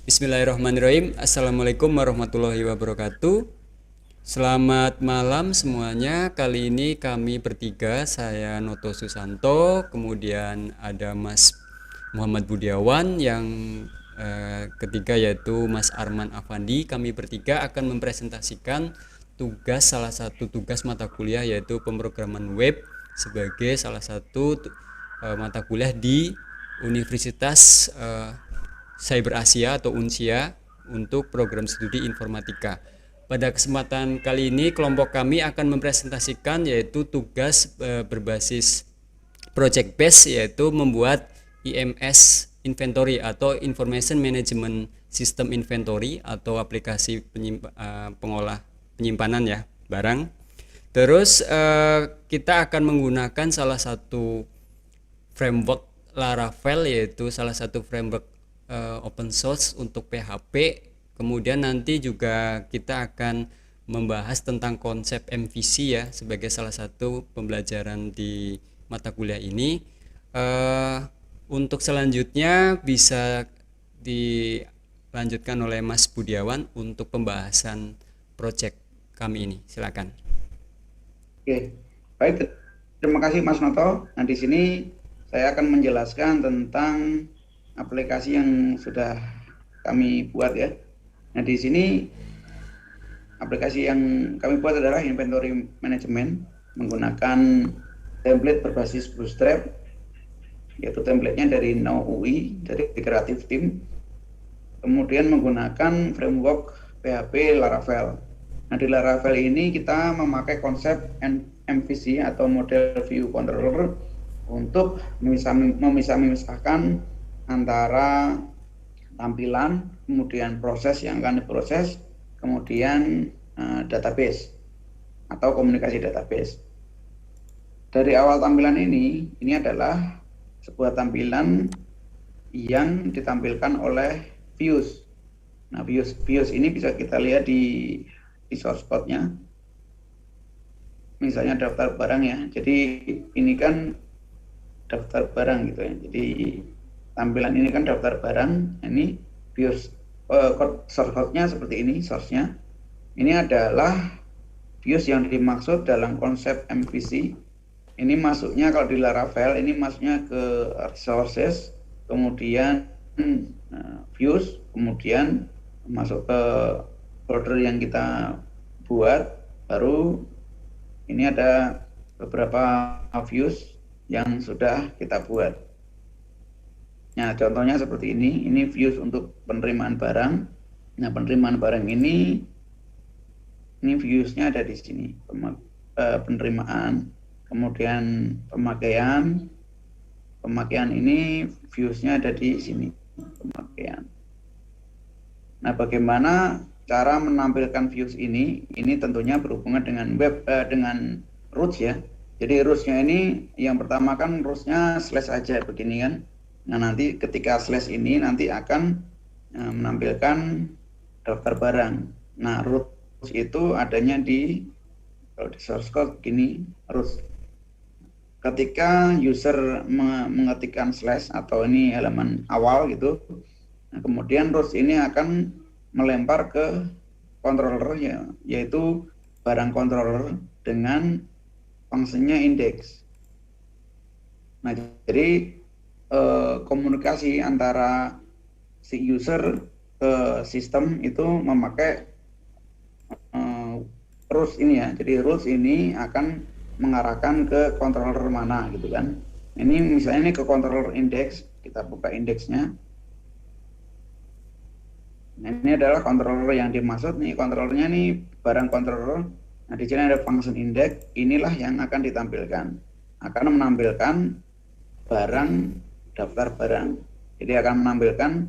Bismillahirrahmanirrahim. Assalamualaikum warahmatullahi wabarakatuh. Selamat malam semuanya. Kali ini kami bertiga, saya Noto Susanto, kemudian ada Mas Muhammad Budiawan, yang ketiga yaitu Mas Arman Afandi. Kami bertiga akan mempresentasikan salah satu tugas mata kuliah, yaitu pemrograman web sebagai salah satu mata kuliah di Universitas Cyber Asia atau UNSIA untuk program studi informatika. Pada kesempatan kali ini kelompok kami akan mempresentasikan yaitu tugas berbasis project base, yaitu membuat IMS inventory atau Information Management System Inventory atau aplikasi penyimpanan ya barang. Terus kita akan menggunakan salah satu framework Laravel, yaitu salah satu framework open source untuk PHP. Kemudian nanti juga kita akan membahas tentang konsep MVC ya sebagai salah satu pembelajaran di mata kuliah ini. Untuk selanjutnya bisa dilanjutkan oleh Mas Budiawan untuk pembahasan project kami ini. Silakan. Oke, baik. Terima kasih Mas Noto. Nah, di sini saya akan menjelaskan tentang aplikasi yang sudah kami buat ya. Nah, di sini aplikasi yang kami buat adalah inventory management menggunakan template berbasis Bootstrap, yaitu templatenya dari NowUI, dari Creative Team. Kemudian menggunakan framework PHP Laravel. Nah, di Laravel ini kita memakai konsep MVC atau Model View Controller untuk memisah-misahkan antara tampilan, kemudian proses yang akan diproses, kemudian database atau komunikasi database. Dari awal tampilan ini adalah sebuah tampilan yang ditampilkan oleh views. Nah, views ini bisa kita lihat di source code-nya. Misalnya daftar barang ya. Jadi ini kan daftar barang gitu ya. Jadi tampilan ini kan daftar barang. Ini views source code-nya seperti ini, source-nya. Ini adalah views yang dimaksud dalam konsep MVC. Ini masuknya kalau di Laravel ini masuknya ke resources, kemudian views, kemudian masuk ke folder yang kita buat, baru ini ada beberapa views yang sudah kita buat. Nah, contohnya seperti ini views untuk penerimaan barang. Nah, penerimaan barang ini viewsnya ada di sini, penerimaan, kemudian pemakaian ini viewsnya ada di sini, pemakaian. Nah, bagaimana cara menampilkan views ini tentunya berhubungan dengan dengan roots ya. Jadi rootsnya ini yang pertama kan rootsnya slash aja begini kan. Nah, nanti ketika slash ini nanti akan menampilkan daftar barang. Nah, roots itu adanya kalau di source code gini, roots. Ketika user mengetikkan slash atau ini halaman awal gitu, nah, kemudian roots ini akan melempar ke controller ya, yaitu barang controller dengan fungsinya index. Nah, jadi komunikasi antara si user ke sistem itu memakai rules ini ya. Jadi rules ini akan mengarahkan ke controller mana gitu kan. Ini misalnya ini ke controller index, kita buka indeksnya. Nah, ini adalah controller yang dimaksud nih, controllernya nih barang controller. Nah, di sini ada function index, inilah yang akan ditampilkan. Akan menampilkan barang, daftar barang. Jadi akan menampilkan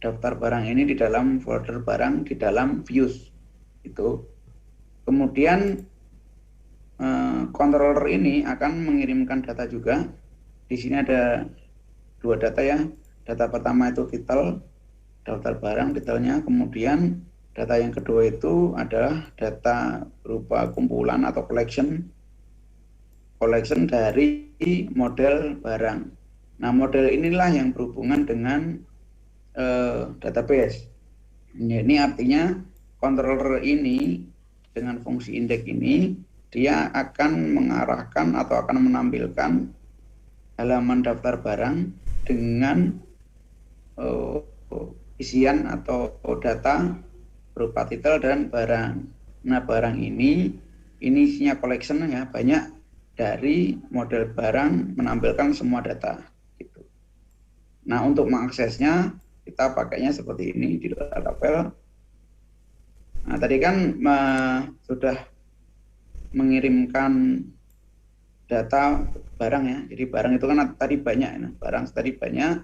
daftar barang ini di dalam folder barang di dalam views. Itu. Kemudian controller ini akan mengirimkan data juga. Di sini ada dua data ya. Data pertama itu title, daftar barang detailnya, kemudian data yang kedua itu adalah data berupa kumpulan atau collection dari model barang. Nah, model inilah yang berhubungan dengan database. Ya, ini artinya controller ini dengan fungsi indeks ini dia akan mengarahkan atau akan menampilkan halaman daftar barang dengan isian atau data berupa titel dan barang. Nah, barang ini isinya collection ya, banyak dari model barang menampilkan semua data gitu. Nah, untuk mengaksesnya kita pakainya seperti ini di Laravel. Nah, tadi kan sudah mengirimkan data barang ya. Jadi barang itu kan tadi banyak ya. Barang tadi banyak.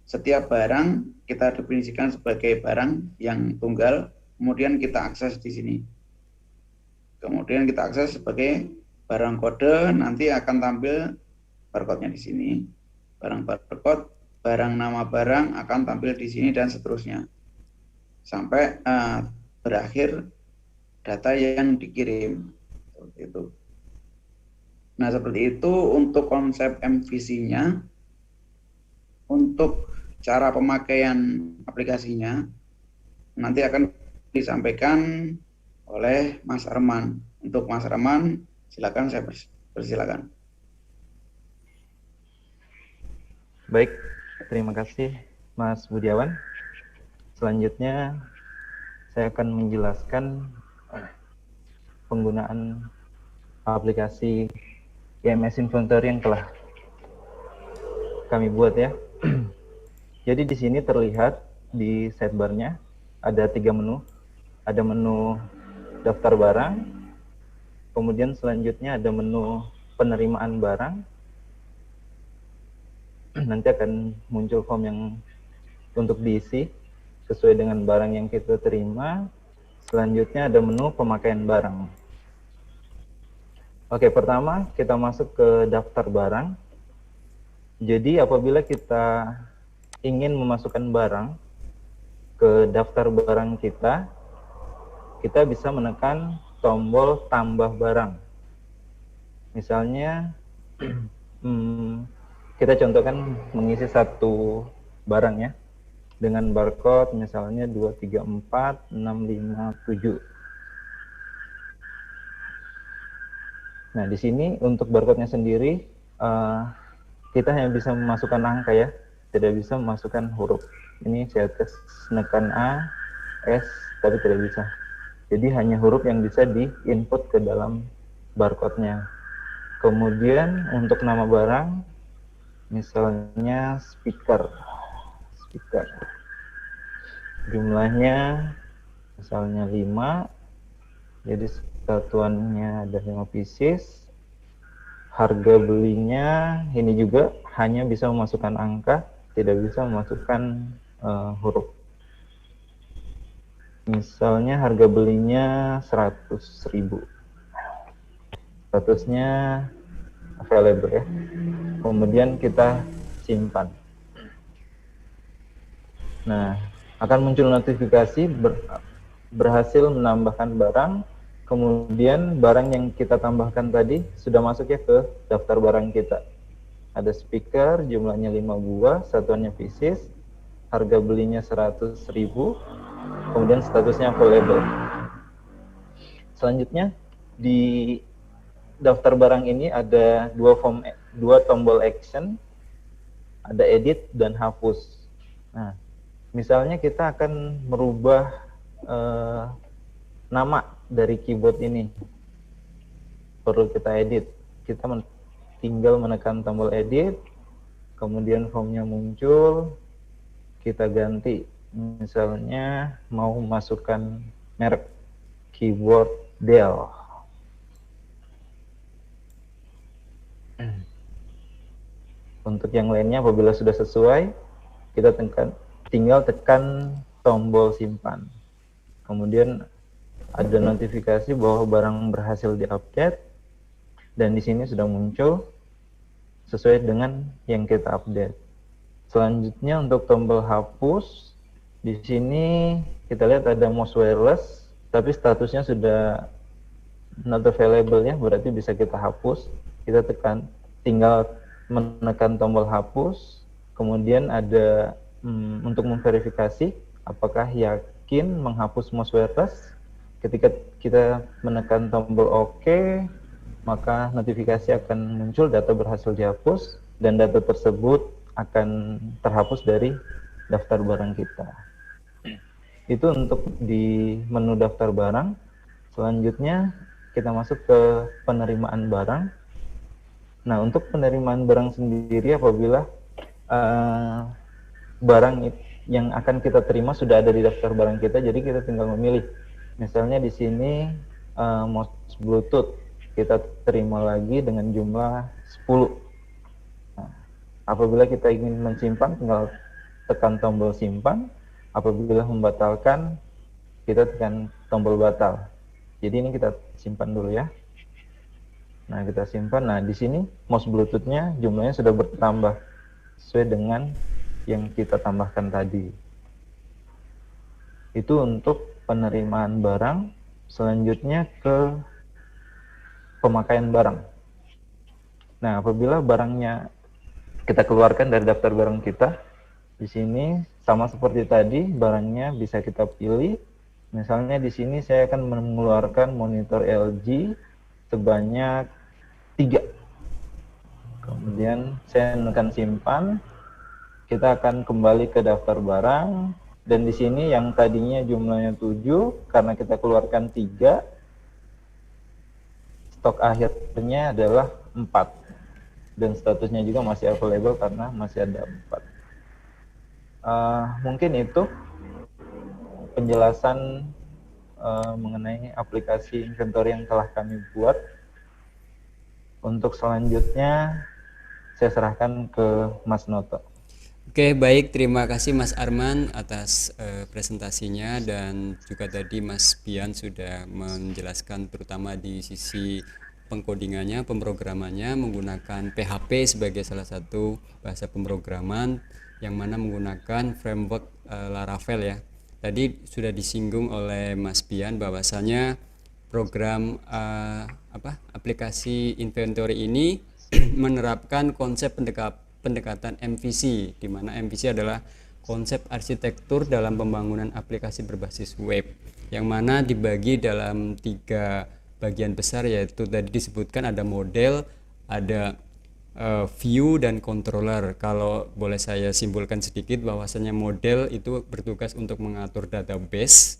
Setiap barang kita definisikan sebagai barang yang tunggal, kemudian kita akses di sini. Kemudian kita akses sebagai barang kode, nanti akan tampil barcode-nya di sini. Barang barcode, barang nama barang akan tampil di sini dan seterusnya. Sampai berakhir data yang dikirim. Seperti itu. Nah, seperti itu untuk konsep MVC-nya. Untuk cara pemakaian aplikasinya nanti akan disampaikan oleh Mas Arman. Untuk Mas Arman, silakan saya persilakan. Baik, terima kasih Mas Budiawan. Selanjutnya saya akan menjelaskan penggunaan aplikasi IMS Inventory yang telah kami buat ya. Jadi di sini terlihat di sidebar-nya ada 3 menu. Ada menu daftar barang, kemudian selanjutnya ada menu penerimaan barang. Nanti akan muncul form yang untuk diisi sesuai dengan barang yang kita terima. Selanjutnya ada menu pemakaian barang. Oke, pertama kita masuk ke daftar barang. Jadi apabila kita ingin memasukkan barang ke daftar barang kita bisa menekan tombol tambah barang. Misalnya kita contohkan mengisi satu barang ya dengan barcode misalnya 234657. Nah, di sini untuk barcode-nya sendiri kita hanya bisa memasukkan angka ya, tidak bisa memasukkan huruf. Ini saya tes menekan A, S, tapi tidak bisa. Jadi hanya huruf yang bisa di-input ke dalam barcode-nya. Kemudian untuk nama barang, misalnya speaker. Jumlahnya misalnya 5, jadi satuannya ada 5 pieces. Harga belinya ini juga hanya bisa memasukkan angka, tidak bisa memasukkan huruf. Misalnya harga belinya 100.000. Statusnya available ya. Kemudian kita simpan. Nah, akan muncul notifikasi berhasil menambahkan barang. Kemudian barang yang kita tambahkan tadi sudah masuk ya ke daftar barang kita. Ada speaker, jumlahnya 5 buah, satuannya pieces, harga belinya 100.000, kemudian statusnya available. Selanjutnya di daftar barang ini ada dua tombol action, ada edit dan hapus. Nah, misalnya kita akan merubah nama dari keyboard ini, perlu kita edit. Kita tinggal menekan tombol edit, kemudian formnya muncul, kita ganti. Misalnya mau masukkan merek keyboard Dell. Untuk yang lainnya apabila sudah sesuai, kita tinggal tekan tombol simpan. Kemudian ada notifikasi bahwa barang berhasil diupdate dan di sini sudah muncul sesuai dengan yang kita update. Selanjutnya untuk tombol hapus, di sini kita lihat ada mouse wireless, tapi statusnya sudah not available ya, berarti bisa kita hapus. Kita tinggal menekan tombol hapus, kemudian ada untuk memverifikasi apakah yakin mungkin menghapus mouse wireless. Ketika kita menekan tombol OK, maka notifikasi akan muncul data berhasil dihapus dan data tersebut akan terhapus dari daftar barang kita. Itu untuk di menu daftar barang. Selanjutnya kita masuk ke penerimaan barang. Nah, untuk penerimaan barang sendiri apabila barang yang akan kita terima sudah ada di daftar barang kita, jadi kita tinggal memilih. Misalnya di sini mouse Bluetooth kita terima lagi dengan jumlah 10. Nah, apabila kita ingin mensimpan, tinggal tekan tombol simpan. Apabila membatalkan, kita tekan tombol batal. Jadi ini kita simpan dulu ya. Nah, kita simpan. Nah, di sini mouse Bluetooth-nya jumlahnya sudah bertambah sesuai dengan yang kita tambahkan tadi. Itu untuk penerimaan barang. Selanjutnya ke pemakaian barang. Nah, apabila barangnya kita keluarkan dari daftar barang kita, di sini sama seperti tadi, barangnya bisa kita pilih. Misalnya di sini saya akan mengeluarkan monitor LG sebanyak 3. Kemudian saya menekan simpan. Kita akan kembali ke daftar barang, dan di sini yang tadinya jumlahnya 7, karena kita keluarkan 3, stok akhirnya adalah 4, dan statusnya juga masih available karena masih ada 4. Mungkin itu penjelasan mengenai aplikasi inventory yang telah kami buat. Untuk selanjutnya saya serahkan ke Mas Noto. Oke, baik. Terima kasih Mas Arman atas presentasinya, dan juga tadi Mas Bian sudah menjelaskan terutama di sisi pengkodingannya, pemrogramannya menggunakan PHP sebagai salah satu bahasa pemrograman yang mana menggunakan framework Laravel ya. Tadi sudah disinggung oleh Mas Bian bahwasanya program aplikasi inventory ini menerapkan konsep pendekatan MVC, di mana MVC adalah konsep arsitektur dalam pembangunan aplikasi berbasis web, yang mana dibagi dalam 3 bagian besar, yaitu tadi disebutkan ada model, ada view, dan controller. Kalau boleh saya simpulkan sedikit bahwasanya model itu bertugas untuk mengatur database.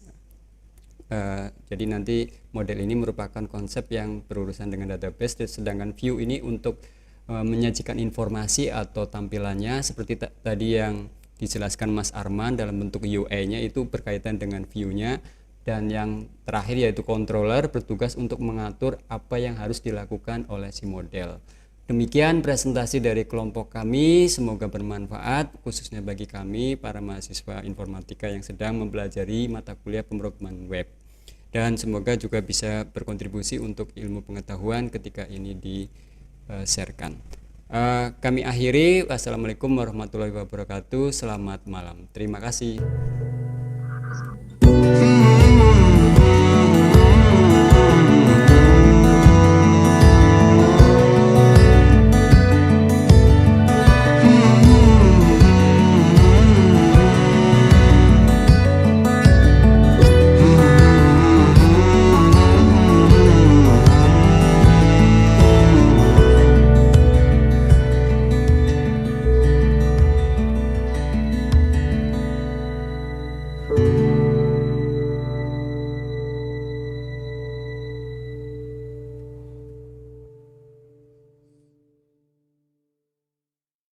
Jadi nanti model ini merupakan konsep yang berurusan dengan database, sedangkan view ini untuk menyajikan informasi atau tampilannya seperti tadi yang dijelaskan Mas Arman dalam bentuk UI-nya, itu berkaitan dengan view-nya. Dan yang terakhir yaitu controller, bertugas untuk mengatur apa yang harus dilakukan oleh si model. Demikian presentasi dari kelompok kami, semoga bermanfaat khususnya bagi kami para mahasiswa informatika yang sedang mempelajari mata kuliah pemrograman web, dan semoga juga bisa berkontribusi untuk ilmu pengetahuan ketika ini di-sharekan. Kami akhiri. Wassalamualaikum warahmatullahi wabarakatuh. Selamat malam. Terima kasih.